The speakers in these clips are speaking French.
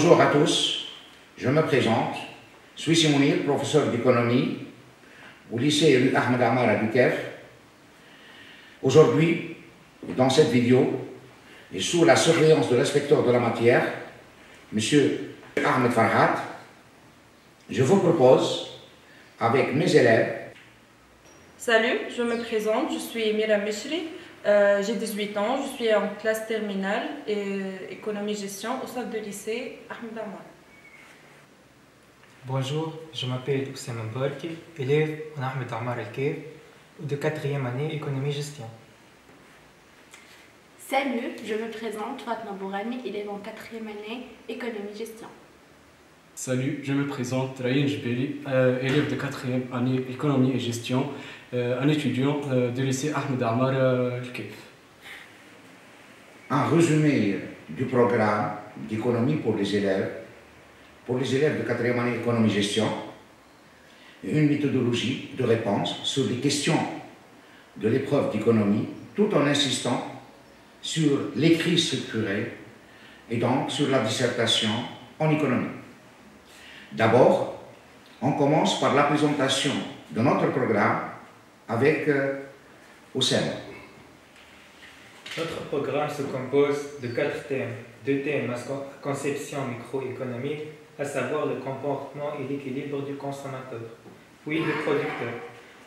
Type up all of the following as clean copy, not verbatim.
Bonjour à tous, je me présente, Swissi Mounir, professeur d'économie au lycée rue Ahmed Amar à Bukav. Aujourd'hui, dans cette vidéo, et sous la surveillance de l'inspecteur de la matière, M. Ahmed Farhat, je vous propose, avec mes élèves. Salut, je me présente, je suis Mira Mishri, j'ai 18 ans, je suis en classe terminale et économie-gestion au sein du lycée Ahmed Amar. Bonjour, je m'appelle Oussama Mbarki, élève en Ahmed Amar al-Kaif de 4e année économie-gestion. Salut, je me présente, Fatma Bourami, élève en 4e année économie-gestion. Salut, je me présente, Raïn Jbeli, élève de 4e année économie et gestion, un étudiant du lycée Ahmed Amar al-Kaif. Un résumé du programme d'économie pour les élèves de 4e année économie-gestion, une méthodologie de réponse sur les questions de l'épreuve d'économie, tout en insistant sur l'écrit structuré et donc sur la dissertation en économie. D'abord, on commence par la présentation de notre programme avec Oussama. Notre programme se compose de 4 thèmes. 2 thèmes à conception microéconomique, à savoir le comportement et l'équilibre du consommateur, puis le producteur.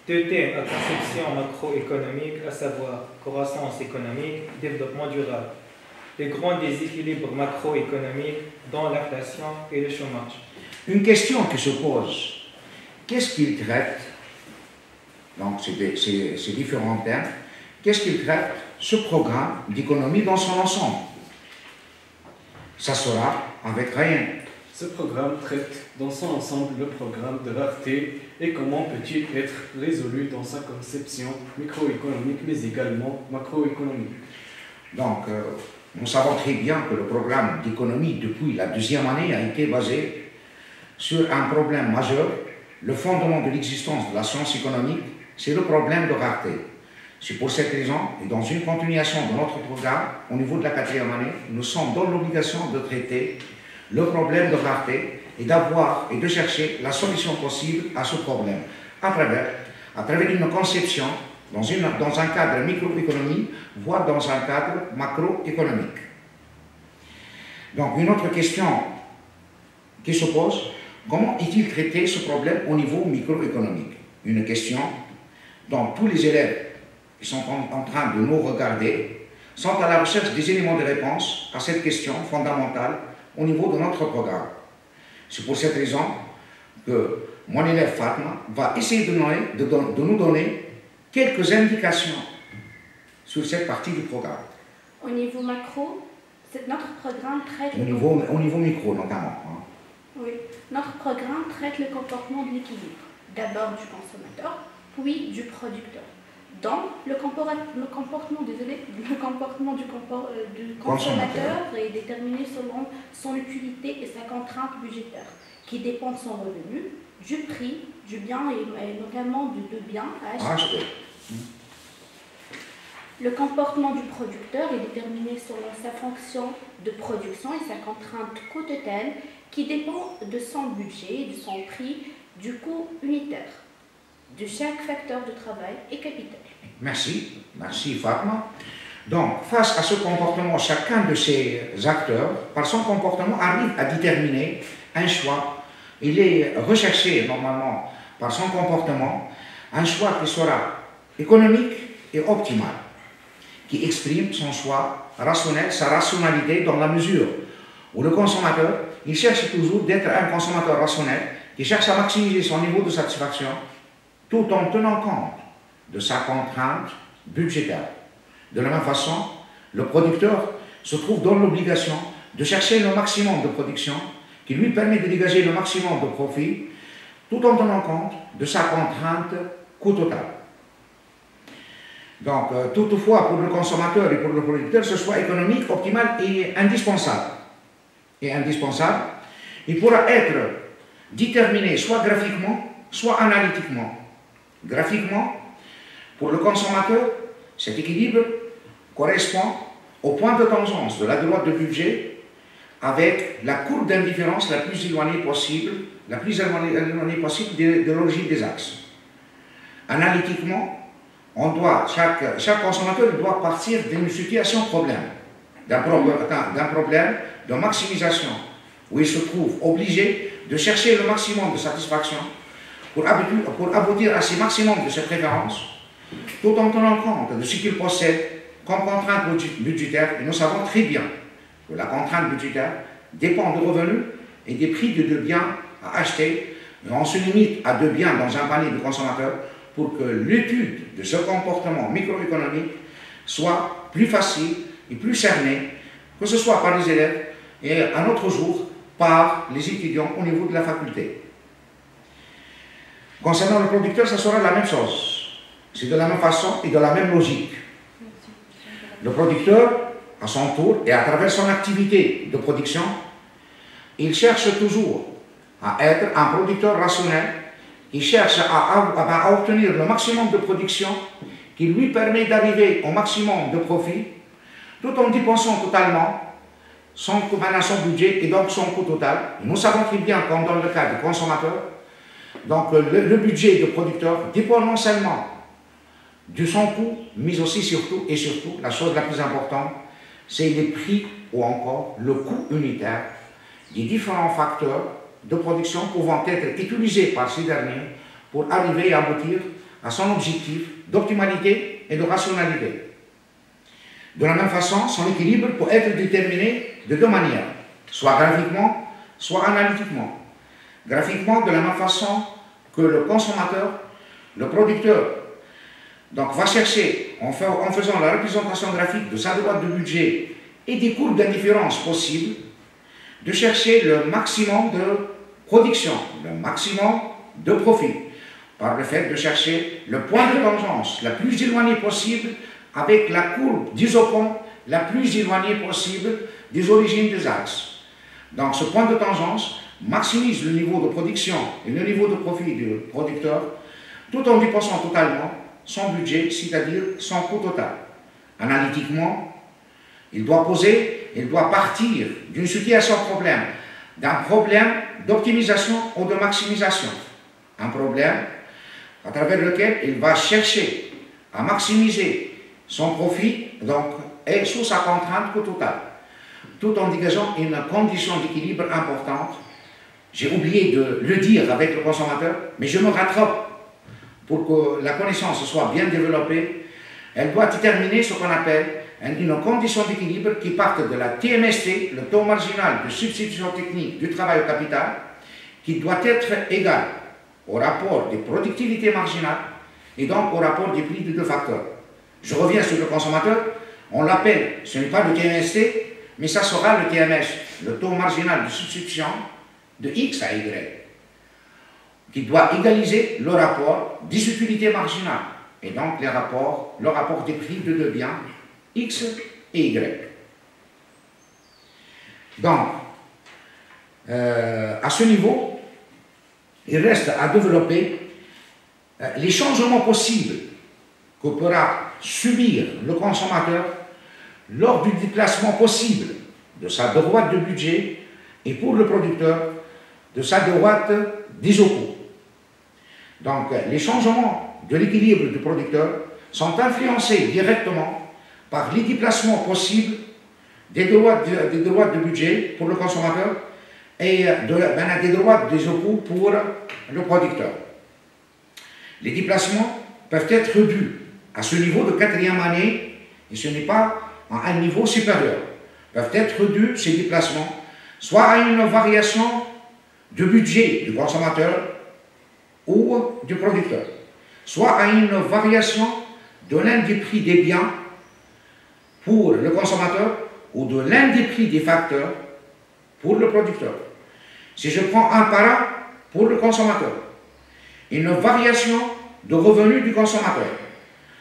2 thèmes à conception macroéconomique, à savoir croissance économique, développement durable, les grands déséquilibres macroéconomiques dont l'inflation et le chômage. Une question qui se pose, qu'est-ce qu'il traite? Donc, ces différents thèmes, qu'est-ce qu'il traite ce programme d'économie dans son ensemble? Ça sera avec rien. Ce programme traite dans son ensemble le programme de rareté et comment peut-il être résolu dans sa conception microéconomique mais également macroéconomique. Donc, nous savons très bien que le programme d'économie depuis la 2e année a été basé sur un problème majeur. Le fondement de l'existence de la science économique, c'est le problème de rareté. C'est pour cette raison, et dans une continuation de notre programme, au niveau de la 4e année, nous sommes dans l'obligation de traiter le problème de rareté et d'avoir et de chercher la solution possible à ce problème à travers une conception dans un cadre microéconomique, voire dans un cadre macroéconomique. Donc, une autre question qui se pose, comment est-il traité ce problème au niveau microéconomique? Une question dont tous les élèves qui sont en train de nous regarder sont à la recherche des éléments de réponse à cette question fondamentale au niveau de notre programme. C'est pour cette raison que mon élève Fatma va essayer de nous donner quelques indications sur cette partie du programme. Au niveau macro, notre programme traite... Au niveau micro, notamment. Hein. Oui, notre programme traite le comportement de l'équilibre. D'abord du consommateur, puis du producteur. Donc, le comportement du consommateur est déterminé selon son utilité et sa contrainte budgétaire, qui dépend de son revenu, du prix, du bien et notamment de biens à acheter. Le comportement du producteur est déterminé selon sa fonction de production et sa contrainte coût total, qui dépend de son budget, de son prix, du coût unitaire, de chaque facteur de travail et capital. Merci Fatma. Donc, face à ce comportement, chacun de ces acteurs, par son comportement, arrive à déterminer un choix. Il est recherché normalement par son comportement, un choix qui sera économique et optimal, qui exprime son choix rationnel, sa rationalité dans la mesure où le consommateur, il cherche toujours d'être un consommateur rationnel, qui cherche à maximiser son niveau de satisfaction, tout en tenant compte de sa contrainte budgétaire. De la même façon, le producteur se trouve dans l'obligation de chercher le maximum de production qui lui permet de dégager le maximum de profit, tout en tenant compte de sa contrainte coût total. Donc, toutefois, pour le consommateur et pour le producteur, ce choix économique optimal est indispensable. Il pourra être déterminé soit graphiquement, soit analytiquement. Graphiquement, pour le consommateur, cet équilibre correspond au point de tangence de la droite de budget avec la courbe d'indifférence la plus éloignée possible, de l'origine des axes. Analytiquement, chaque consommateur doit partir d'une situation problème, d'un problème de maximisation, où il se trouve obligé de chercher le maximum de satisfaction pour aboutir à ce maximum de ses préférences, tout en tenant compte de ce qu'il possède comme contrainte budgétaire. Et nous savons très bien que la contrainte budgétaire dépend des revenus et des prix de deux biens à acheter. Et on se limite à deux biens dans un panier de consommateurs pour que l'étude de ce comportement microéconomique soit plus facile et plus cernée, que ce soit par les élèves et un autre jour par les étudiants au niveau de la faculté. Concernant le producteur, ça sera la même chose. C'est de la même façon et de la même logique. Le producteur, à son tour, et à travers son activité de production, il cherche toujours à être un producteur rationnel. Il cherche à obtenir le maximum de production qui lui permet d'arriver au maximum de profit, tout en dépensant totalement son budget et donc son coût total. Nous savons très bien, comme dans le cas du consommateur, donc le budget du producteur dépend non seulement de son coût, mais aussi surtout, la chose la plus importante, c'est les prix ou encore le coût unitaire des différents facteurs de production pouvant être utilisés par ces derniers pour arriver à aboutir à son objectif d'optimalité et de rationalité. De la même façon, son équilibre peut être déterminé de deux manières, soit graphiquement, soit analytiquement. Graphiquement, de la même façon que le consommateur, le producteur, donc va chercher, en faisant la représentation graphique de sa droite de budget et des courbes d'indifférence possibles, de chercher le maximum de production, le maximum de profit, par le fait de chercher le point de tangence la plus éloignée possible avec la courbe d'isopont la plus éloignée possible des origines des axes. Donc ce point de tangence maximise le niveau de production et le niveau de profit du producteur tout en dépensant totalement son budget, c'est-à-dire son coût total. Analytiquement, il doit partir d'une situation problème, d'un problème d'optimisation ou de maximisation. Un problème à travers lequel il va chercher à maximiser son profit donc, et sous sa contrainte coût total, tout en dégageant une condition d'équilibre importante. J'ai oublié de le dire avec le consommateur, mais je me rattrape pour que la connaissance soit bien développée. Elle doit déterminer ce qu'on appelle une condition d'équilibre qui parte de la TMST, le taux marginal de substitution technique du travail au capital, qui doit être égal au rapport des productivités marginales et donc au rapport des prix de deux facteurs. Je reviens sur le consommateur, on l'appelle, ce n'est pas le TMST, mais ça sera le TMS, le taux marginal de substitution de X à Y, qui doit égaliser le rapport des utilités marginales et donc le rapport des prix de deux biens X et Y. Donc, à ce niveau, il reste à développer les changements possibles que pourra subir le consommateur lors du déplacement possible de sa droite de budget et pour le producteur de sa droite d'isocoût. Donc, les changements de l'équilibre du producteur sont influencés directement par les déplacements possibles des droites de budget pour le consommateur et des droites d'isocoût pour le producteur. Les déplacements peuvent être dus à ce niveau de quatrième année, et ce n'est pas à un niveau supérieur, peuvent être dus, ces déplacements, soit à une variation du budget du consommateur ou du producteur, soit à une variation de l'un des prix des biens pour le consommateur ou de l'un des prix des facteurs pour le producteur. Si je prends un par un pour le consommateur, une variation de revenus du consommateur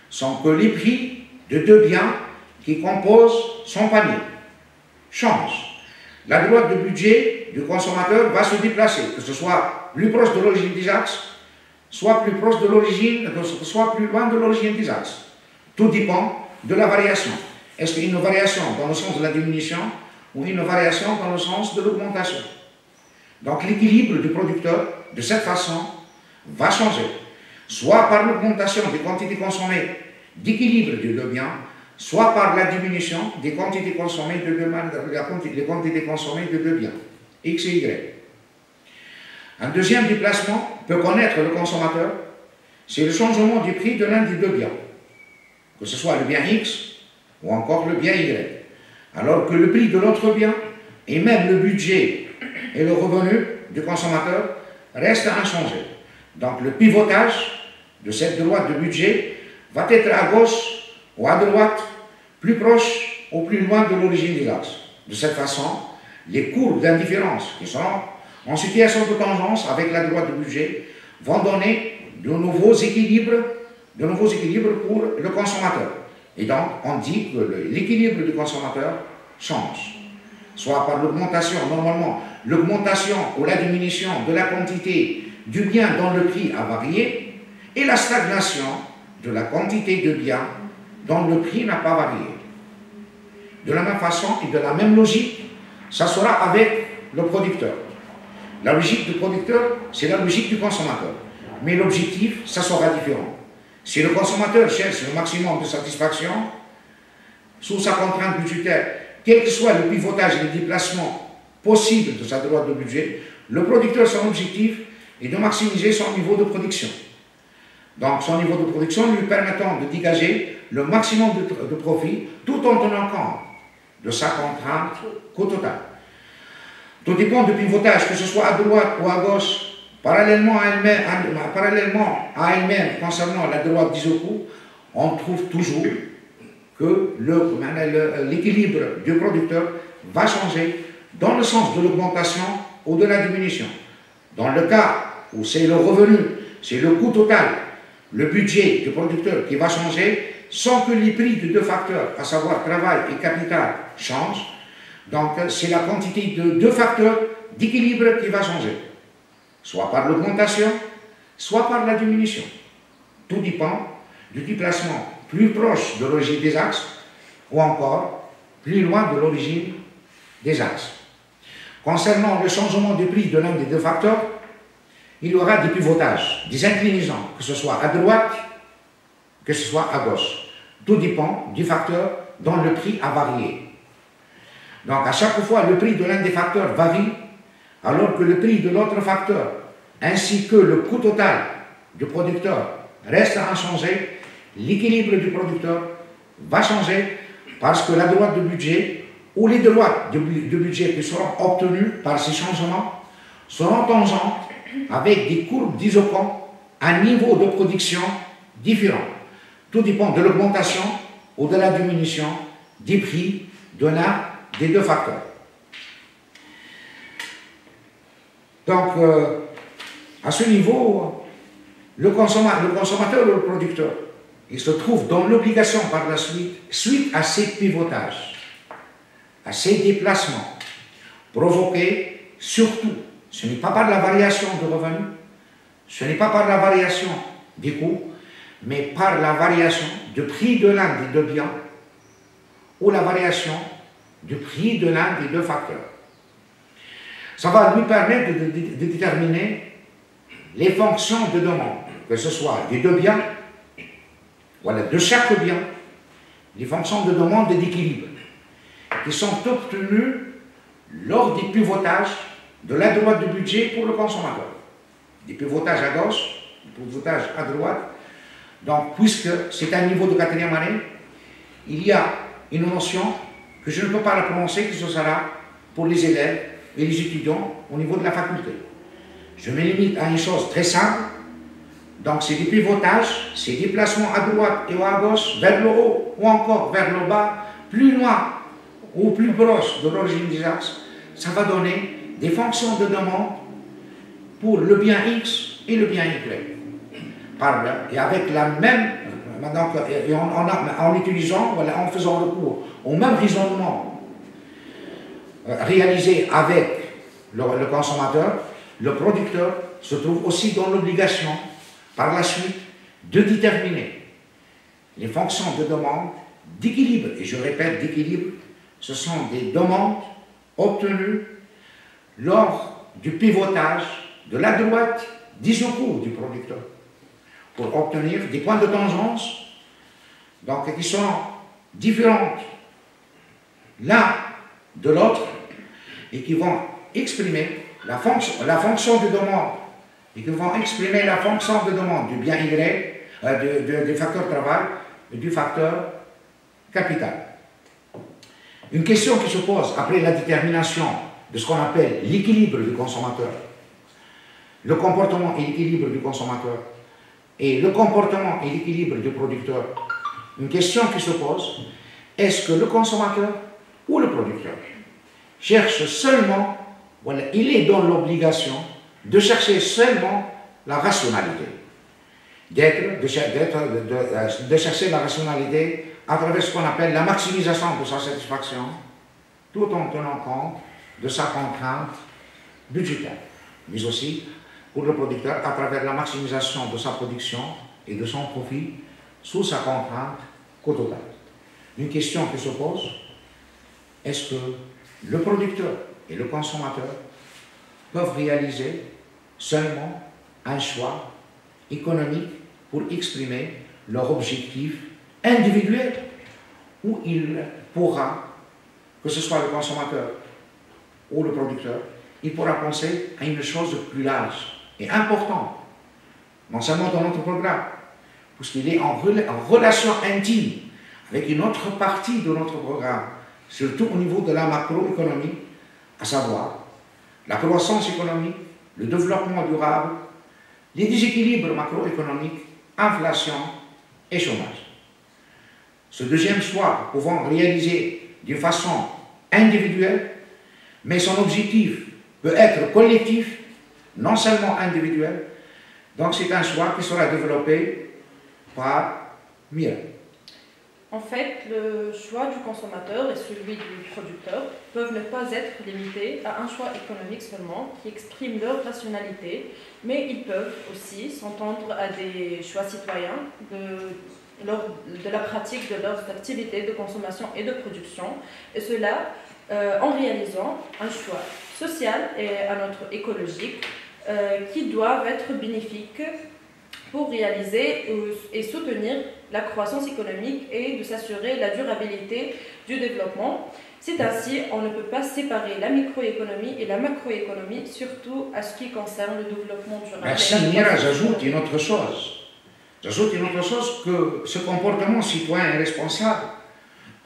sans que les prix de deux biens qui composent son panier changent. La droite de budget du consommateur va se déplacer, que ce soit plus proche de l'origine des axes, soit plus proche de l'origine, soit plus loin de l'origine des axes. Tout dépend de la variation. Est-ce qu'une variation dans le sens de la diminution ou une variation dans le sens de l'augmentation. Donc l'équilibre du producteur, de cette façon, va changer, soit par l'augmentation des quantités consommées d'équilibre des deux biens, soit par la diminution des quantités consommées de deux biens, X et Y. Un deuxième déplacement peut connaître le consommateur, c'est le changement du prix de l'un des deux biens, que ce soit le bien X ou encore le bien Y, alors que le prix de l'autre bien et même le budget et le revenu du consommateur restent inchangés. Donc le pivotage de cette droite de budget va être à gauche ou à droite, plus proche ou plus loin de l'origine des axes. De cette façon, les courbes d'indifférence qui sont en situation de tangence avec la droite de budget vont donner de nouveaux équilibres pour le consommateur. Et donc, on dit que l'équilibre du consommateur change, soit par l'augmentation, normalement, l'augmentation ou la diminution de la quantité du bien dont le prix a varié, et la stagnation de la quantité de biens dont le prix n'a pas varié. De la même façon et de la même logique, ça sera avec le producteur. La logique du producteur, c'est la logique du consommateur. Mais l'objectif, ça sera différent. Si le consommateur cherche le maximum de satisfaction, sous sa contrainte budgétaire, quel que soit le pivotage et le déplacement possible de sa droite de budget, le producteur, son objectif est de maximiser son niveau de production. Donc son niveau de production lui permettant de dégager le maximum de profit tout en tenant compte de sa contrainte coût total. Tout dépend du pivotage, que ce soit à droite ou à gauche, parallèlement à elle-même concernant la droite des coûts, on trouve toujours que l'équilibre du producteur va changer dans le sens de l'augmentation ou de la diminution. Dans le cas où c'est le revenu, c'est le coût total, le budget du producteur qui va changer sans que les prix de deux facteurs, à savoir travail et capital, changent. Donc c'est la quantité de deux facteurs d'équilibre qui va changer, soit par l'augmentation, soit par la diminution. Tout dépend du déplacement plus proche de l'origine des axes ou encore plus loin de l'origine des axes. Concernant le changement de prix de l'un des deux facteurs, il y aura des pivotages, des inclinaisons, que ce soit à droite, que ce soit à gauche. Tout dépend du facteur dont le prix a varié. Donc à chaque fois, le prix de l'un des facteurs varie, alors que le prix de l'autre facteur, ainsi que le coût total du producteur, reste inchangé. L'équilibre du producteur va changer parce que la droite de budget ou les droites de budget qui seront obtenues par ces changements seront tangentes avec des courbes d'isochrone à niveau de production différent. Tout dépend de l'augmentation ou de la diminution des prix de l'un des deux facteurs. Donc, à ce niveau, le consommateur ou le producteur, il se trouve dans l'obligation par la suite à ces pivotages, à ces déplacements, provoqués surtout, ce n'est pas par la variation de revenus, ce n'est pas par la variation des coûts, mais par la variation du prix de l'un des deux biens ou la variation du prix de l'un des deux facteurs. Ça va lui permettre de déterminer les fonctions de demande, que ce soit des deux biens, voilà, de chaque bien, les fonctions de demande et d'équilibre, qui sont obtenues lors des pivotages de la droite du budget pour le consommateur. Des pivotages à gauche, des pivotages à droite. Donc, puisque c'est un niveau de quatrième année, il y a une notion que je ne peux pas la prononcer, que ce sera pour les élèves et les étudiants au niveau de la faculté. Je me limite à une chose très simple. Donc, c'est des pivotages, c'est des déplacements à droite et à gauche, vers le haut ou encore vers le bas, plus loin ou plus proche de l'origine des axes. Ça va donner des fonctions de demande pour le bien X et le bien Y. Et avec la même, en utilisant, voilà, en faisant recours au même raisonnement réalisé avec le consommateur, le producteur se trouve aussi dans l'obligation, par la suite, de déterminer les fonctions de demande d'équilibre. Et je répète, d'équilibre, ce sont des demandes obtenus lors du pivotage de la droite des secours du producteur pour obtenir des points de tangence donc, qui sont différents l'un de l'autre et qui vont exprimer la fonction de demande et qui vont exprimer la fonction de demande du bien Y, du facteur travail et du facteur capital. Une question qui se pose après la détermination de ce qu'on appelle l'équilibre du consommateur, le comportement et l'équilibre du consommateur et le comportement et l'équilibre du producteur. Une question qui se pose, est-ce que le consommateur ou le producteur cherche seulement, voilà, il est dans l'obligation de chercher seulement la rationalité, de chercher la rationalité à travers ce qu'on appelle la maximisation de sa satisfaction, tout en tenant compte de sa contrainte budgétaire, mais aussi pour le producteur à travers la maximisation de sa production et de son profit sous sa contrainte coût total. Une question qui se pose, est-ce que le producteur et le consommateur peuvent réaliser seulement un choix économique pour exprimer leur objectif individuel, où il pourra, que ce soit le consommateur ou le producteur, il pourra penser à une chose plus large et importante, non seulement dans notre programme, puisqu'il est en relation intime avec une autre partie de notre programme, surtout au niveau de la macroéconomie, à savoir la croissance économique, le développement durable, les déséquilibres macroéconomiques, inflation et chômage. Ce deuxième choix, pouvant réaliser d'une façon individuelle, mais son objectif peut être collectif, non seulement individuel. Donc c'est un choix qui sera développé par Mira. En fait, le choix du consommateur et celui du producteur peuvent ne pas être limités à un choix économique seulement qui exprime leur rationalité, mais ils peuvent aussi s'entendre à des choix citoyens de la pratique de leurs activités de consommation et de production, et cela en réalisant un choix social et un autre écologique qui doivent être bénéfiques pour réaliser et soutenir la croissance économique et de s'assurer la durabilité du développement. C'est ainsi, on ne peut pas séparer la microéconomie et la macroéconomie, surtout à ce qui concerne le développement durable. Merci Mira, j'ajoute une autre chose. J'ajoute une autre chose, que ce comportement citoyen et responsable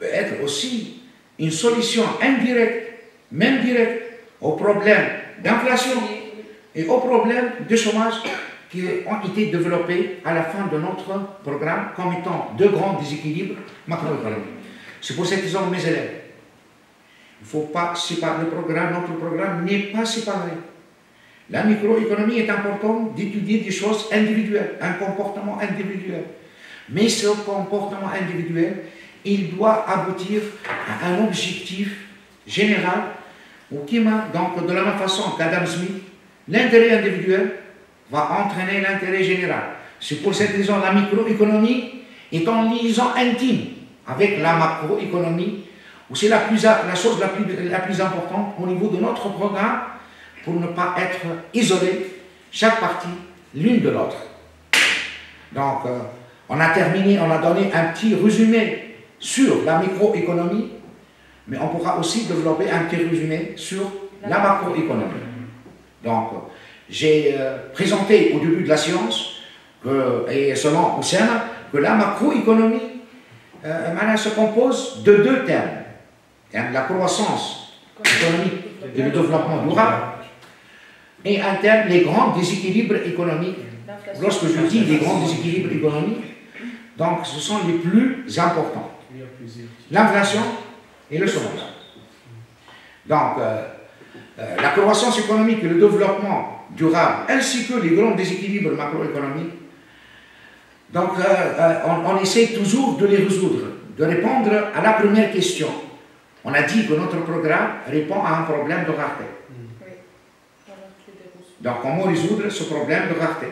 peut être aussi une solution indirecte, même directe, aux problèmes d'inflation et aux problèmes de chômage qui ont été développés à la fin de notre programme comme étant deux grands déséquilibres macroéconomiques. C'est pour cette raison, mes élèves, il ne faut pas séparer le programme, notre programme n'est pas séparé. La microéconomie est importante d'étudier des choses individuelles, un comportement individuel. Mais ce comportement individuel, il doit aboutir à un objectif général, donc de la même façon qu'Adam Smith, l'intérêt individuel va entraîner l'intérêt général. C'est pour cette raison que la microéconomie est en liaison intime avec la macroéconomie, où c'est la chose la plus importante au niveau de notre programme pour ne pas être isolé, chaque partie l'une de l'autre. Donc, on a terminé, on a donné un petit résumé sur la microéconomie, mais on pourra aussi développer un petit résumé sur la macroéconomie. Donc, j'ai présenté au début de la science, et selon Oussama, que la macroéconomie se compose de deux termes. La croissance économique et le développement durable, et un terme, les grands déséquilibres économiques. Lorsque je dis les grands déséquilibres économiques, donc ce sont les plus importants. L'inflation et le chômage. Donc, la croissance économique et le développement durable, ainsi que les grands déséquilibres macroéconomiques, donc on essaie toujours de les résoudre, de répondre à la première question. On a dit que notre programme répond à un problème de rareté. Donc, comment résoudre ce problème de rareté?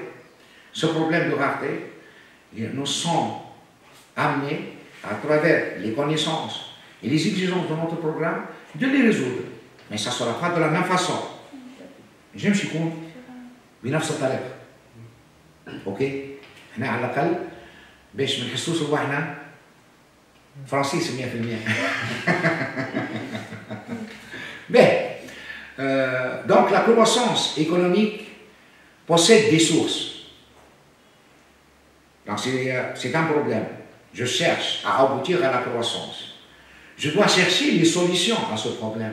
Ce problème de rareté, nous sommes amenés, à travers les connaissances et les exigences de notre programme, de les résoudre. mais ça ne sera pas de la même façon. Je me suis compte, بنفس الطريقة. أوكي؟ إحنا على الأقل باش ما نحسوش روحنا فرنسيس 100%. Mais, donc la croissance économique possède des sources. Donc c'est un problème. Je cherche à aboutir à la croissance. Je dois chercher les solutions à ce problème.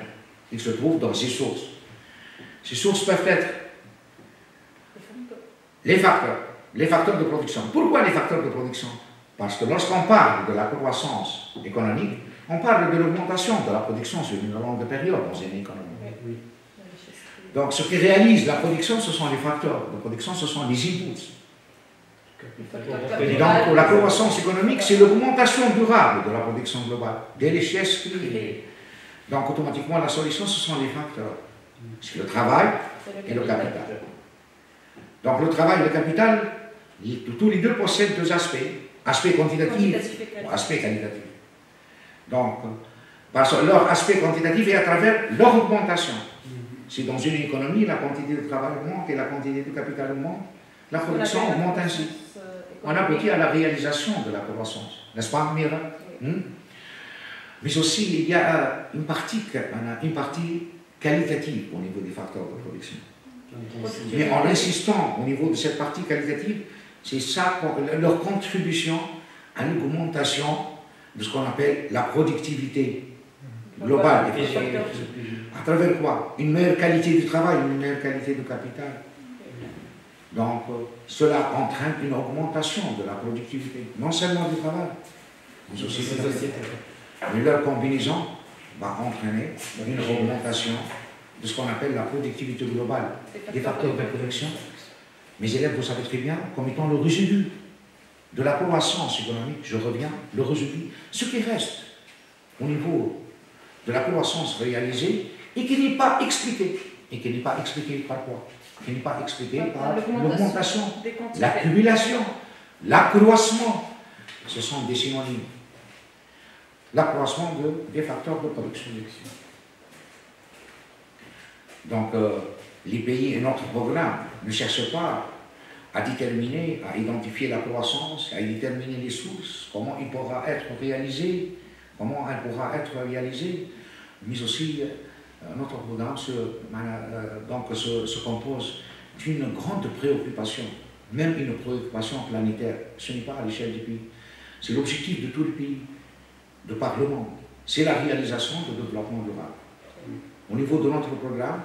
Il se trouve dans ces sources. Ces sources peuvent être les facteurs de production. Pourquoi les facteurs de production? Parce que lorsqu'on parle de la croissance économique, on parle de l'augmentation de la production sur une longue période dans une économie. Donc ce qui réalise la production, ce sont les facteurs de production, ce sont les inputs. Et donc pour la croissance économique, c'est l'augmentation durable de la production globale, des richesses créées. Donc automatiquement, la solution, ce sont les facteurs. C'est le travail et le capital. Donc le travail et le capital, tous les deux possèdent deux aspects. Aspect quantitatif ou aspect qualitatif. Donc, leur aspect quantitatif est à travers leur augmentation. Si dans une économie, la quantité de travail augmente et la quantité de capital augmente, la production augmente ainsi. On aboutit à la réalisation de la croissance. N'est-ce pas, Mira? Mais aussi, il y a une partie qualitative au niveau des facteurs de production. Mais en insistant au niveau de cette partie qualitative, c'est ça leur contribution à l'augmentation de ce qu'on appelle la productivité globale des facteurs. À travers quoi? Une meilleure qualité du travail, une meilleure qualité du capital. Donc, cela entraîne une augmentation de la productivité, non seulement du travail, mais aussi de la société. Mais leur combinaison va entraîner une augmentation de ce qu'on appelle la productivité globale des facteurs de production. Mes élèves, vous savez très bien, comme étant le résidu de la croissance économique, je reviens, le résidu, ce qui reste au niveau de la croissance réalisée et qui n'est pas expliqué. Et qui n'est pas expliqué par quoi? Qui n'est pas expliqué par l'augmentation, l'accumulation, l'accroissement. Ce sont des synonymes. L'accroissement des facteurs de production. Donc, les pays et notre programme ne cherchent pas à déterminer, à identifier la croissance, à déterminer les sources, comment il pourra être réalisé, mais aussi notre programme se compose d'une grande préoccupation, même une préoccupation planétaire. Ce n'est pas à l'échelle du pays, c'est l'objectif de tous les pays, de par le monde. C'est la réalisation du développement durable. Au niveau de notre programme,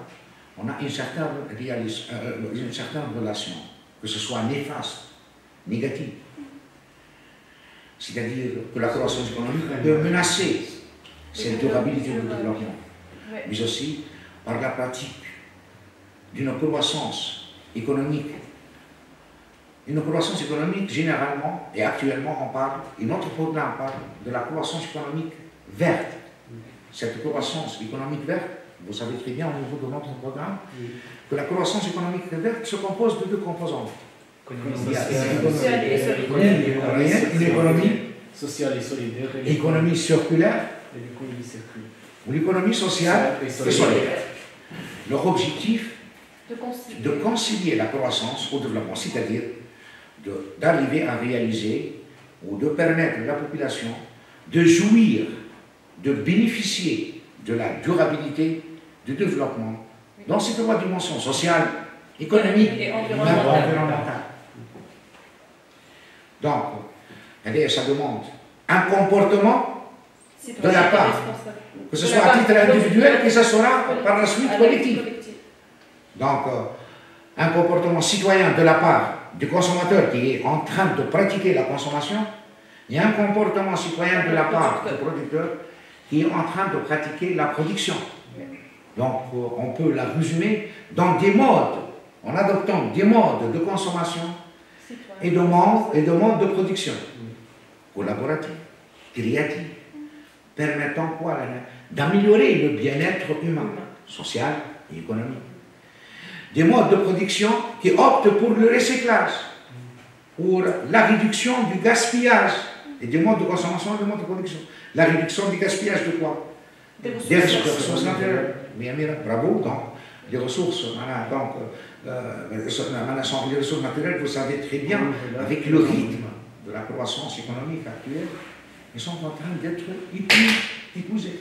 on a une certaine relation, que ce soit néfaste, négative. C'est-à-dire que la croissance économique peut menacer cette durabilité du développement, mais aussi par la pratique d'une croissance économique. Une croissance économique, généralement, et actuellement, on parle, et notre programme parle de la croissance économique verte. Cette croissance économique verte, vous savez très bien au niveau de notre programme, que la croissance économique verte se compose de deux composantes. Il y a une économie sociale et solidaire, économie circulaire, ou l'économie sociale et solidaire. Leur objectif, de concilier la croissance au développement, c'est-à-dire d'arriver à réaliser ou de permettre à la population de jouir, de bénéficier de la durabilité du développement dans ces trois dimensions, sociale, économique et environnementale. Donc, ça demande un comportement de la part, que ce soit à titre individuel, que ce sera par la suite collectif. Donc, un comportement citoyen de la part du consommateur qui est en train de pratiquer la consommation, et un comportement citoyen de la part du producteur qui est en train de pratiquer la production. Donc, on peut la résumer dans des modes, en adoptant des modes de consommation et de modes de production collaboratifs, créatifs, permettant quoi? D'améliorer le bien-être humain, social et économique. Des modes de production qui optent pour le recyclage, pour la réduction du gaspillage, et des modes de consommation et des modes de production. La réduction du gaspillage de quoi? Des ressources naturelles. Mais bravo, donc les ressources, donc, les ressources naturelles, vous savez très bien, avec le rythme de la croissance économique actuelle, ils sont en train d'être épousés.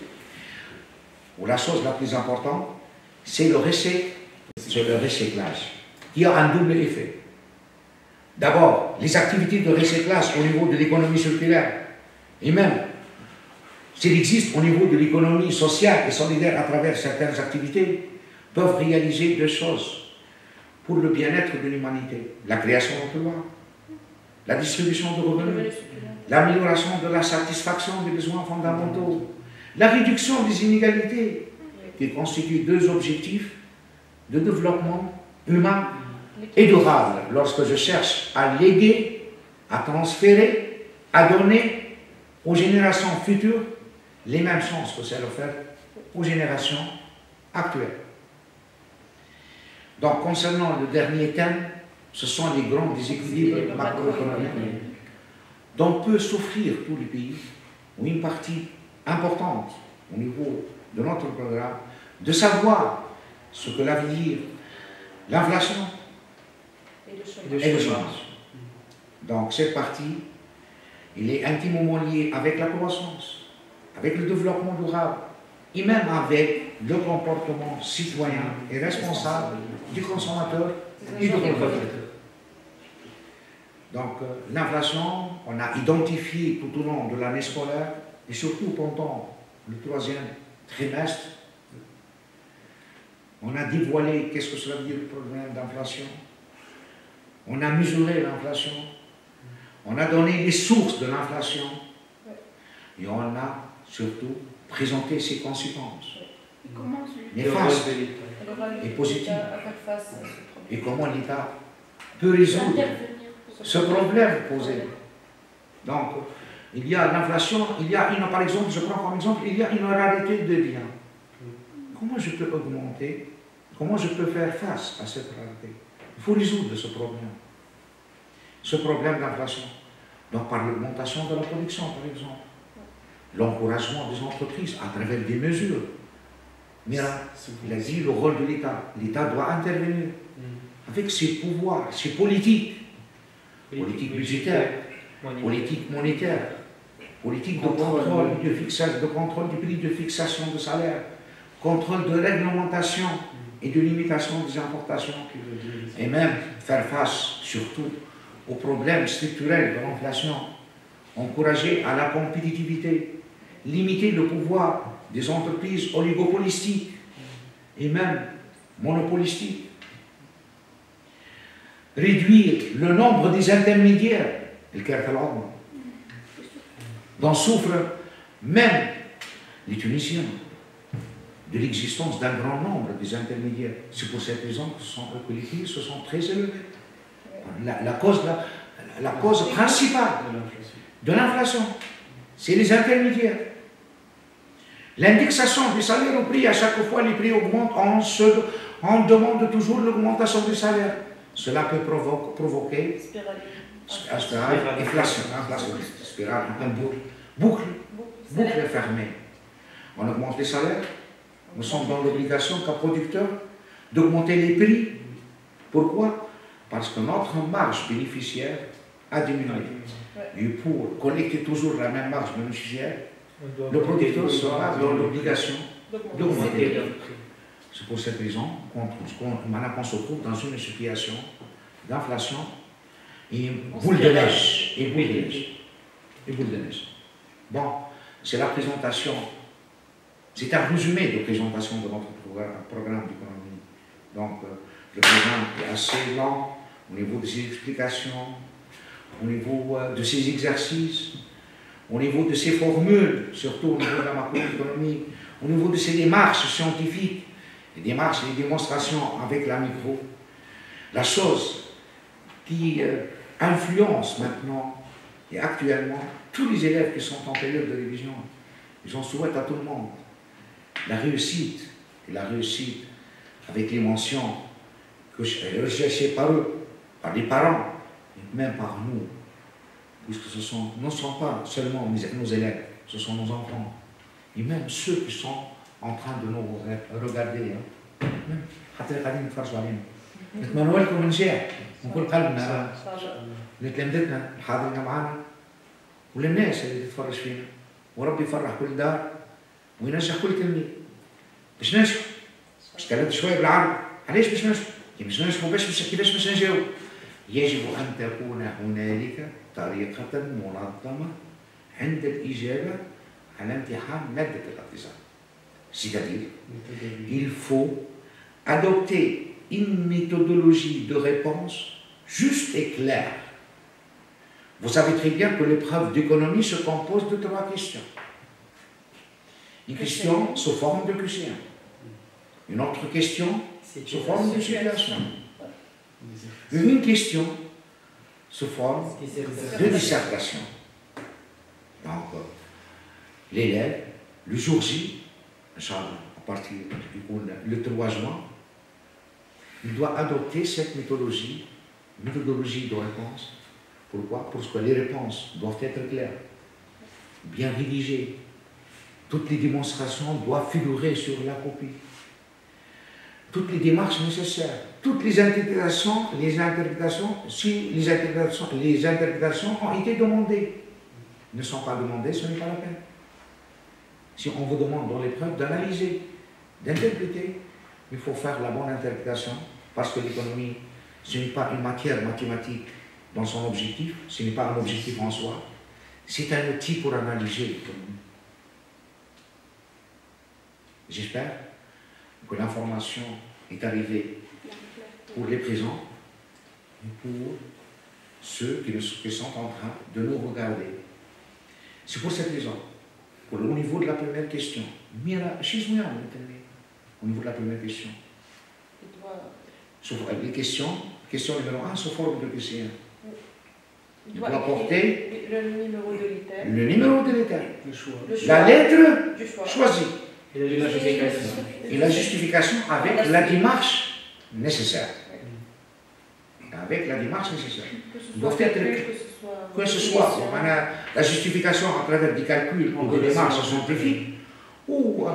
Ou la chose la plus importante, c'est le recyclage, qui a un double effet. D'abord, les activités de recyclage au niveau de l'économie circulaire, et même s'il existe au niveau de l'économie sociale et solidaire à travers certaines activités, peuvent réaliser deux choses pour le bien-être de l'humanité. La création d'emplois, la distribution de revenus, l'amélioration de la satisfaction des besoins fondamentaux, la réduction des inégalités, qui constituent deux objectifs de développement humain et durable. Lorsque je cherche à léguer, à transférer, à donner aux générations futures les mêmes chances que celles offertes aux générations actuelles. Donc, concernant le dernier thème, ce sont les grands déséquilibres macroéconomiques dont peut souffrir tous les pays, ou une partie importante au niveau de notre programme, de savoir ce que la veut dire l'inflation et le chômage. Donc, cette partie, il est intimement lié avec la croissance, avec le développement durable, et même avec le comportement citoyen et responsable du consommateur et du producteur. Donc, l'inflation, on a identifié tout au long de l'année scolaire, et surtout pendant le troisième trimestre, on a dévoilé qu'est-ce que cela veut dire le problème d'inflation. On a mesuré l'inflation. On a donné les sources de l'inflation. Et on a surtout présenté ses conséquences. Néfastes et positives. Et comment l'État peut résoudre ce problème posé. Donc, il y a l'inflation, il y a par exemple, je prends comme exemple, il y a une rareté de biens. Comment je peux augmenter, comment je peux faire face à cette rareté? Il faut résoudre ce problème d'inflation. Donc par l'augmentation de la production, par exemple. L'encouragement des entreprises à travers des mesures. Mais là, il a dit le rôle de l'État. L'État doit intervenir avec ses pouvoirs, ses politiques. Politique budgétaire, politique monétaire, politique de contrôle du prix, de fixation de salaire, contrôle de réglementation et de limitation des importations, et même faire face surtout aux problèmes structurels de l'inflation, encourager à la compétitivité, limiter le pouvoir des entreprises oligopolistiques et même monopolistiques, réduire le nombre des intermédiaires, dont souffrent même les Tunisiens, de l'existence d'un grand nombre des intermédiaires. C'est pour cette raison que les prix se sont très élevés. La cause principale de l'inflation, c'est les intermédiaires. L'indexation des salaires au prix, à chaque fois les prix augmentent, on demande toujours l'augmentation du salaire. Cela peut provoquer une spirale inflationniste, boucle fermée. On augmente les salaires, nous sommes dans l'obligation qu'un producteur d'augmenter les prix. Pourquoi? Parce que notre marge bénéficiaire a diminué. Et pour collecter toujours la même marge bénéficiaire, le producteur sera dans l'obligation d'augmenter les prix. C'est pour cette raison qu'on se trouve dans une situation d'inflation et boule de neige. Bon, c'est la présentation, c'est un résumé de présentation de notre programme d'économie. Donc, le programme est assez lent au niveau de ses explications, au niveau de ses exercices, au niveau de ses formules, surtout au niveau de la macroéconomie, au niveau de ses démarches scientifiques, les démarches et les démonstrations avec la micro. La chose qui influence maintenant et actuellement tous les élèves qui sont en période de révision, j'en souhaite à tout le monde la réussite, et la réussite avec les mentions recherchées par eux, par les parents, et même par nous, puisque ce ne sont pas seulement nos élèves, ce sont nos enfants, et même ceux qui sont en train de nous regarder. حتى اللي قاعدين يتفرجوا علينا. نتمنى لكم نجاح من كل قلبنا لتلامذتنا الحاضرين معنا وللناس اللي تتفرج فينا، وربي يفرح كل دار وينجح كل تلميذ. باش ننجحوا، باش تكلمت شويه بالعربي، علاش باش ننجحوا؟ باش ننجحوا كيفاش باش نجاوب؟ يجب ان تكون هنالك طريقه منظمه عند الاجابه على امتحان ماده الاقتصاد. C'est-à-dire, il faut adopter une méthodologie de réponse juste et claire. Vous savez très bien que l'épreuve d'économie se compose de 3 questions. Une question sous forme de QCM. Une autre question sous forme de situation. Une question sous forme de dissertation. Donc, l'élève, le jour J, à partir du 3 juin, il doit adopter cette méthodologie de réponse. Pourquoi? Parce que les réponses doivent être claires, bien rédigées. Toutes les démonstrations doivent figurer sur la copie. Toutes les démarches nécessaires, toutes les interprétations, si les interprétations ont été demandées, ne sont pas demandées, ce n'est pas la peine. Si on vous demande dans l'épreuve d'analyser, d'interpréter, il faut faire la bonne interprétation, parce que l'économie, ce n'est pas une matière mathématique dans son objectif, ce n'est pas un objectif en soi, c'est un outil pour analyser l'économie. J'espère que l'information est arrivée pour les présents et pour ceux qui sont en train de nous regarder. C'est pour cette raison. Au niveau de la première question, au niveau de la première question, les questions, question numéro 1 sous forme de QCM. Il doit porter le numéro de l'état, la lettre du choix choisie Et la justification. et la justification avec la démarche nécessaire. Avec la démarche nécessaire. Doivent être que ce soit la justification à travers des calculs ou des démarches scientifiques, ou à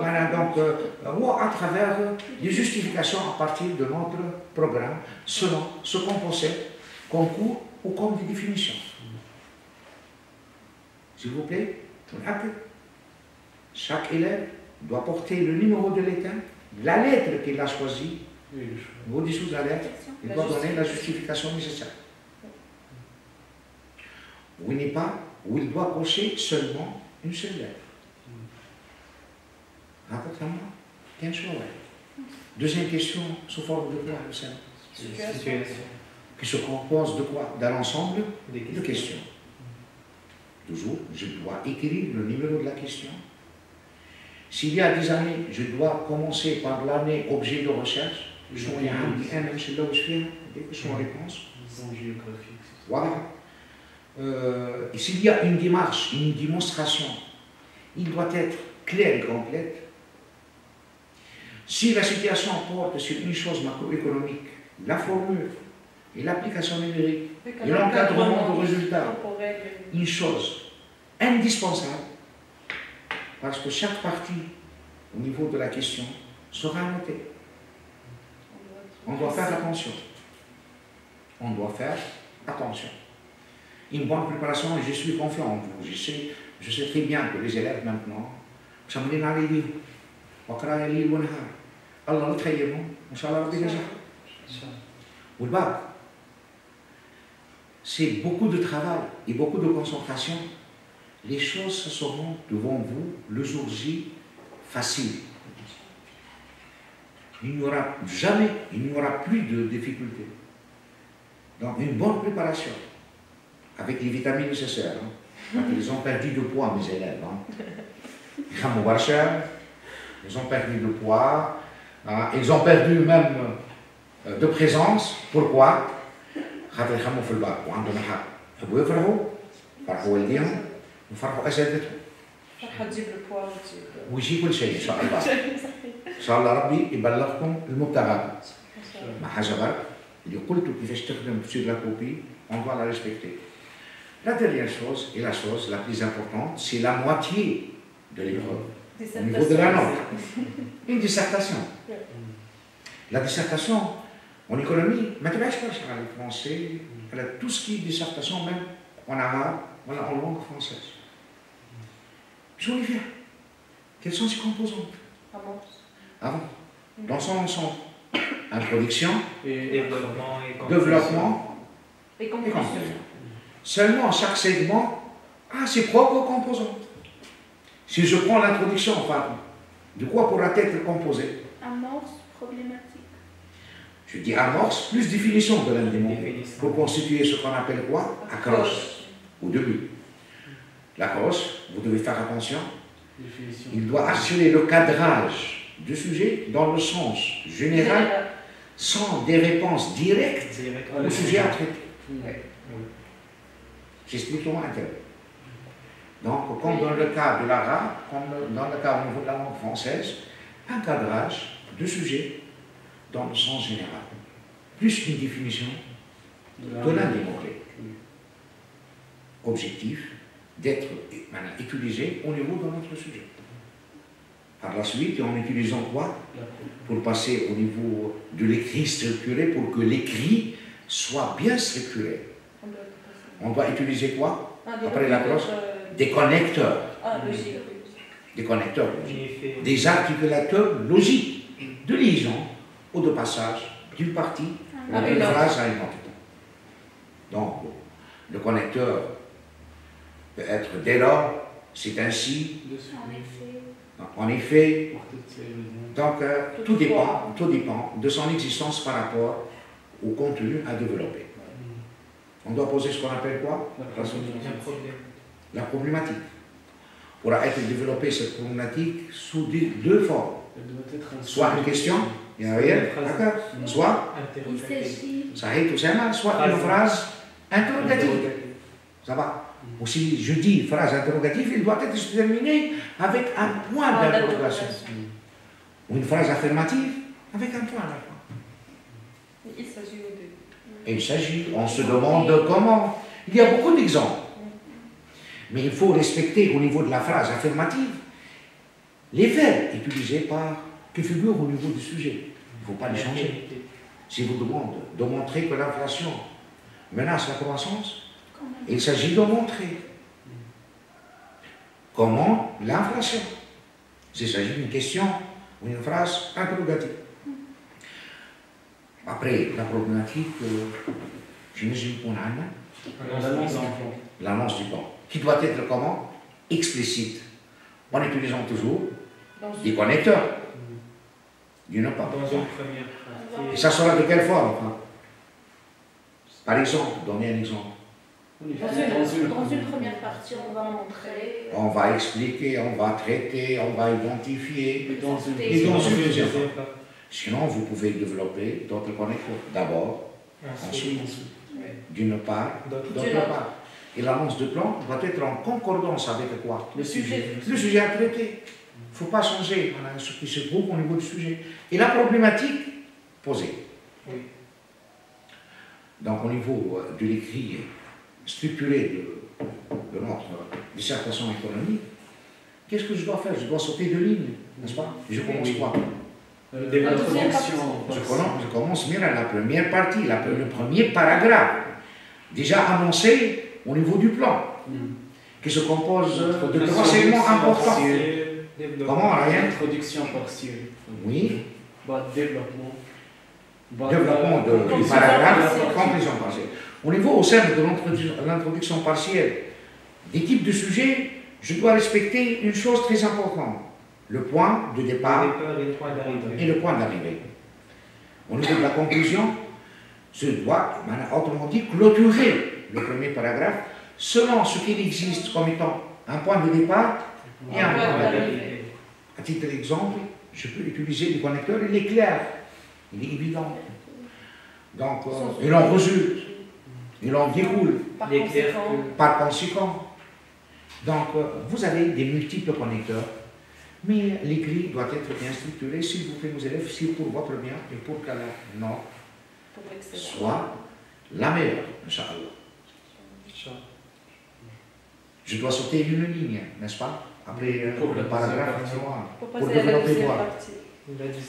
travers des justifications à partir de notre programme, selon ce qu'on possède comme cours ou comme des définitions. S'il vous plaît, chaque élève doit porter le numéro de l'état, la lettre qu'il a choisie, au-dessous de la lettre, il doit donner la justification nécessaire. Où il doit cocher seulement une seule lettre. Deuxième question, sous forme de quoi, Situation. qui se compose de quoi? D'un ensemble Des de questions. Toujours, je dois écrire le numéro de la question. S'il y a des années, je dois commencer par l'année objet de recherche. Réponse. Voilà. Et s'il y a une démarche, une démonstration, il doit être clair et complète. Si la situation porte sur une chose macroéconomique, la formule et l'application numérique et l'encadrement de résultats, une chose indispensable, parce que chaque partie au niveau de la question sera notée. On doit faire attention. On doit faire attention. Une bonne préparation, et je suis confiant en vous. Je sais très bien que les élèves maintenant, c'est beaucoup de travail et beaucoup de concentration. Les choses seront devant vous le jour J facile. Il n'y aura plus de difficultés. Donc une bonne préparation, avec les vitamines nécessaires. Ils ont perdu de poids, mes élèves. Ils ont perdu de poids, ils ont perdu même de présence. Pourquoi? وفرحوا اساتذتهم. حتجيب البوا ويجي كل شيء ان شاء الله. ان شاء الله ربي يبلغكم المبتغى. ما حاجه برك اللي قلتوا كيفاش تخدم sur la copie, on doit la respecter. La dernière chose, et la chose la plus importante, c'est la moitié de l'épreuve. au niveau de la note. Une dissertation. La dissertation, en économie, mais tu vas pas le français, tout ce qui est dissertation, même en arabe, en langue française. Je vous vient. Quelles sont ses composantes? Avant. Dans son ensemble. Introduction, Et développement Et et conclusion. conclusion. Seulement, chaque segment a ses propres composantes. Si je prends l'introduction, enfin, de quoi pourra être composé? Amorce problématique. Je dis amorce plus définition de l'un des mots Définition. pour constituer ce qu'on appelle quoi? Accroche, au début. L'accroche, vous devez faire attention, Définition. il doit assurer le cadrage du sujet dans le sens général sans des réponses directes direct. au sujet à traiter. Oui. C'est strictement interdit. Donc, comme dans le cas de l'arabe, comme dans le cas au niveau de la langue française, un cadrage de sujet dans le sens général, plus une définition de l'un des mots-clés. Objectif d'être utilisé au niveau de notre sujet. Par la suite, en utilisant quoi? Pour passer au niveau de l'écrit structuré, pour que l'écrit soit bien structuré. On doit utiliser quoi? Après l'approche, des connecteurs. Logique. Des connecteurs logiques. Unifié. Des articulateurs logiques de liaison ou de passage d'une partie Ah, d'une oui, phrase à une autre. Donc, le connecteur peut être dès lors, c'est ainsi, Dessus. En effet. en effet. Pour toutes ces raisons. Donc, tout dépend de son existence par rapport au contenu à développer. On doit poser ce qu'on appelle quoi? Il y a un problème. La problématique. Pourra être développée cette problématique sous deux formes. Elle doit être un Soit une question, il n'y a rien, d'accord? Soit, Il Interrogatif. s'agit ça est tout simplement, soit une phrase interrogative. Ça va? Ou si je dis phrase interrogative, il doit être terminé avec un point d'interrogation. Ou une phrase affirmative avec un point à la fin. Il s'agit aux deux. Et il s'agit, on se demande comment. Il y a beaucoup d'exemples. Mais il faut respecter au niveau de la phrase affirmative les verbes utilisés qui figurent au niveau du sujet. Il ne faut pas les changer. Si vous demandez de montrer que l'inflation menace la croissance, il s'agit de montrer comment l'inflation. Il s'agit d'une question ou une phrase interrogative. Après, la problématique, j'imagine qu'on a l'annonce du plan, qui doit être comment? Explicite, en utilisant toujours des connecteurs, d'une part. Dans une première Et partie. ça sera de quelle forme? Par exemple, donnez un exemple. dans une première partie, on va montrer. On va expliquer, on va traiter, on va identifier. Et dans une Et dans une deuxième Je sais fois. pas. Sinon, vous pouvez développer d'autres connecteurs. D'abord, Ensuite, d'une part, d'autres. d'autre part. Et l'annonce de plan doit être en concordance avec quoi? le sujet. Le sujet à traiter. Il ne faut pas changer ce qui se trouve au niveau du sujet. Et la problématique posée. Oui. Donc, au niveau de l'écrit structuré de notre dissertation économique, qu'est-ce que je dois faire? Je dois sauter de ligne, n'est-ce pas? Je commence quoi? L'introduction. Je commence bien à la première partie, le premier paragraphe, déjà annoncé au niveau du plan, qui se compose de trois segments importants. Comment, rien? Introduction partielle. Oui, Développement. développement du paragraphe, conclusion partielle. Au niveau, au sein de l'introduction partielle, des types de sujets, je dois respecter une chose très importante, le point de départ Et le point d'arrivée. et le point d'arrivée. Au niveau de la conclusion, je dois, autrement dit, clôturer le premier paragraphe selon ce qu'il existe comme étant un point de départ et un point d'arrivée. À titre d'exemple, je peux utiliser des connecteurs, il est clair, il est évident. Donc, il en résulte, il en découle Par Il est clair conséquent, par conséquent. Donc, vous avez des multiples connecteurs, mais l'écrit doit être bien structuré, s'il vous plaît, nos élèves, si pour votre bien et pour que la note pour excellent. soit la meilleure, Inch'Allah. Je dois sauter une ligne, n'est-ce pas? après Pour le la paragraphe deuxième numéro 1. Pour Pour passer à la développer deuxième quoi? partie.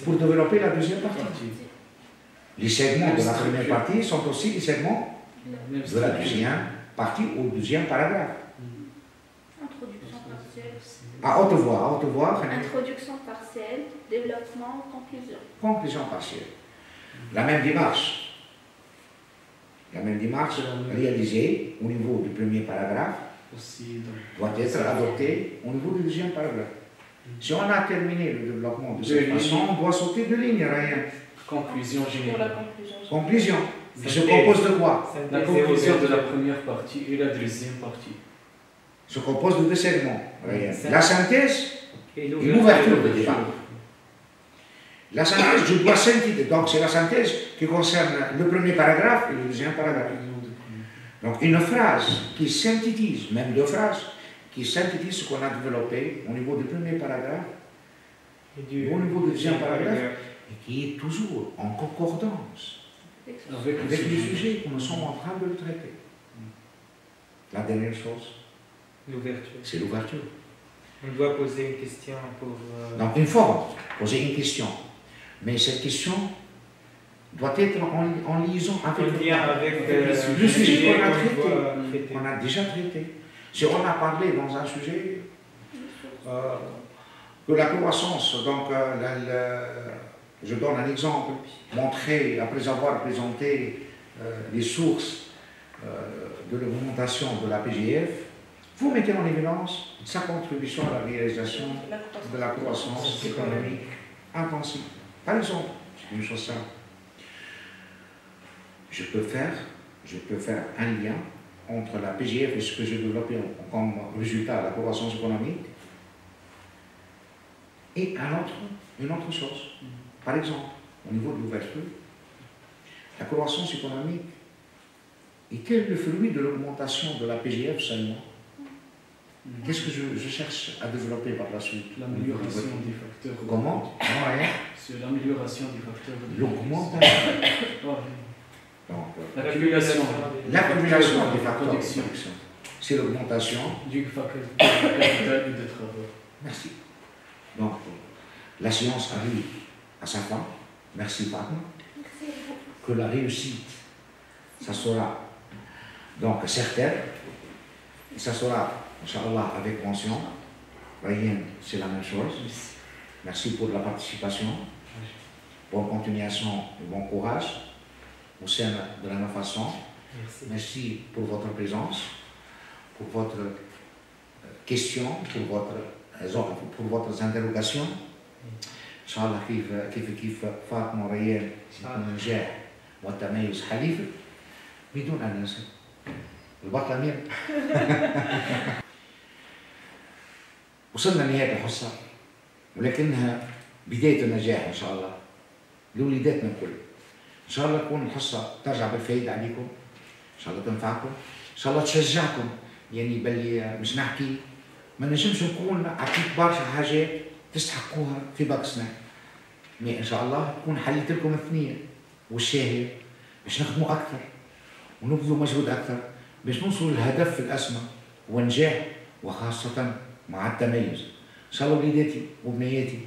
Pour développer la deuxième partie. Les segments de la première Structure. partie sont aussi les segments Même de la structure. deuxième partie au deuxième paragraphe. Introduction partielle. À haute voix, Introduction partielle, développement, conclusion. conclusion partielle. La même démarche. Réalisée au niveau du premier paragraphe Aussi, doit être adoptée au niveau du deuxième paragraphe. Si on a terminé le développement de cette Deux façon, on doit sauter de ligne, rien. conclusion Pour la générale. conclusion. Conclusion. Qui se compose de quoi? La conclusion de la première partie et la deuxième partie. Se compose de deux segments. Rien. Ça- La synthèse Et et l'ouverture du débat. L'ouverture. La synthèse, je dois synthétiser. Donc, c'est la synthèse qui concerne le premier paragraphe et le deuxième paragraphe. Donc, une phrase qui synthétise, même deux phrases, qui synthétisent ce qu'on a développé au niveau du premier paragraphe Et au niveau du deuxième paragraphe, et qui est toujours en concordance Avec le avec les sujet. sujets que nous sommes en train de le traiter. La dernière chose, L'ouverture. c'est l'ouverture. On doit poser une question pour. Donc, une forme, poser une question. Mais cette question doit être en liaison avec En lien avec le sujet qu'on a qu'on traité. doit traiter. On a déjà traité. Si on a parlé dans un sujet que la croissance, donc je donne un exemple, montrer, après avoir présenté les sources de l'augmentation de la PGF, vous mettez en évidence sa contribution à la réalisation de la croissance économique intensive. Par exemple, c'est une chose simple. Je peux faire un lien entre la PGF et ce que j'ai développé comme résultat, la croissance économique, et une autre chose. Par exemple, au niveau de l'ouverture, la croissance économique est-elle le fruit de l'augmentation de la PGF seulement? Qu'est-ce que je cherche à développer par la suite? L'amélioration des facteurs. Comment? Rien. C'est l'amélioration des facteurs. L'augmentation. Ouais. Donc, L'accumulation. l'accumulation des facteurs de Production. production. C'est l'augmentation. Du capital et de travail. Merci. Donc, la science arrive à sa fin. Merci, Fatma. Merci à vous. Que la réussite, ça sera donc certaine. Ça sera, Inch'Allah, avec mention. Rien, c'est la même chose. Merci pour la participation. Bonne continuation et bon courage au sein de la façon. Merci. Merci pour votre présence, pour votre question, pour votre interrogation. Inch'Allah كيف فاطمة وريان يكون النجاح والتميز حليفك بدون أن ننسى البطلة مين؟ وصلنا لنهاية الحصة ولكنها بداية النجاح إن شاء الله لوليداتنا الكل. إن شاء الله تكون الحصة ترجع بالفائدة عليكم، إن شاء الله تنفعكم، إن شاء الله تشجعكم. يعني بلي مش نحكي ما نجمش نكون عطيت برشا حاجات تستحقوها في باقي سنة، مي إن شاء الله تكون حليت لكم الثنية والشاهد باش نخدموا أكثر ونبذلوا مجهود أكثر باش نوصلوا للهدف الأسمى هو النجاح، وخاصة مع التميز. إن شاء الله وليداتي وبنياتي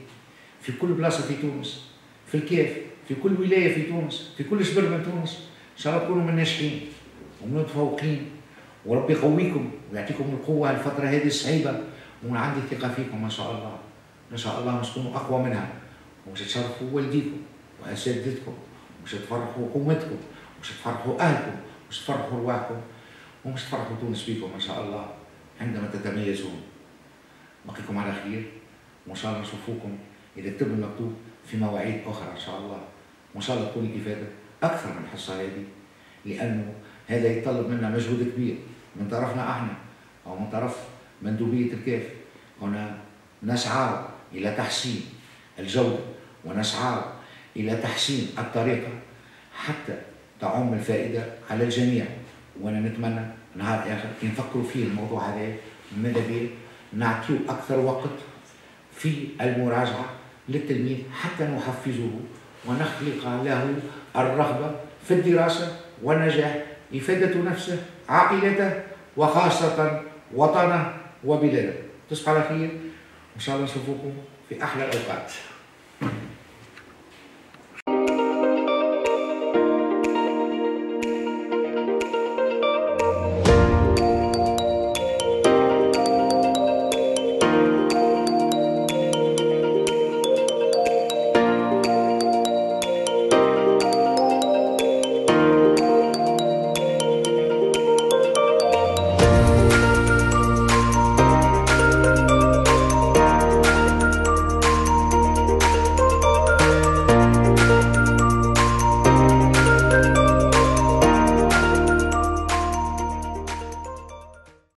في كل بلاصة في تونس، في الكاف، في كل ولاية في تونس، في كل شبر من تونس، إن شاء الله تكونوا من الناجحين ومن المتفوقين، وربي يقويكم ويعطيكم القوة الفترة هذه الصعيبة، وأنا عندي ثقة فيكم إن شاء الله. إن شاء الله مش تكونوا أقوى منها، ومش تشرفوا والديكم وأساتذتكم، ومش تفرحوا قوتكم، ومش تفرحوا أهلكم، ومش تفرحوا رواحكم، ومش تفرحوا تونس بكم إن شاء الله عندما تتميزون. بقيكم على خير، وإن شاء الله نشوفوكم إذا كتب المكتوب في مواعيد أخرى إن شاء الله، وإن شاء الله تكون الإفادة أكثر من الحصة هذه، لأنه هذا يتطلب منا مجهود كبير من طرفنا احنا او من طرف مندوبية الكاف. هنا نسعى الى تحسين الجودة ونسعى الى تحسين الطريقة حتى تعم الفائدة على الجميع. وانا نتمنى نهار اخر نفكروا فيه الموضوع هذا ماذا بيه نعطيه اكثر وقت في المراجعة للتلميذ حتى نحفزه ونخلق له الرغبة في الدراسة والنجاح، إفادة نفسه، عائلته، وخاصة وطنه وبلاده. تصبحوا على خير وإن شاء الله نشوفكم في أحلى الأوقات.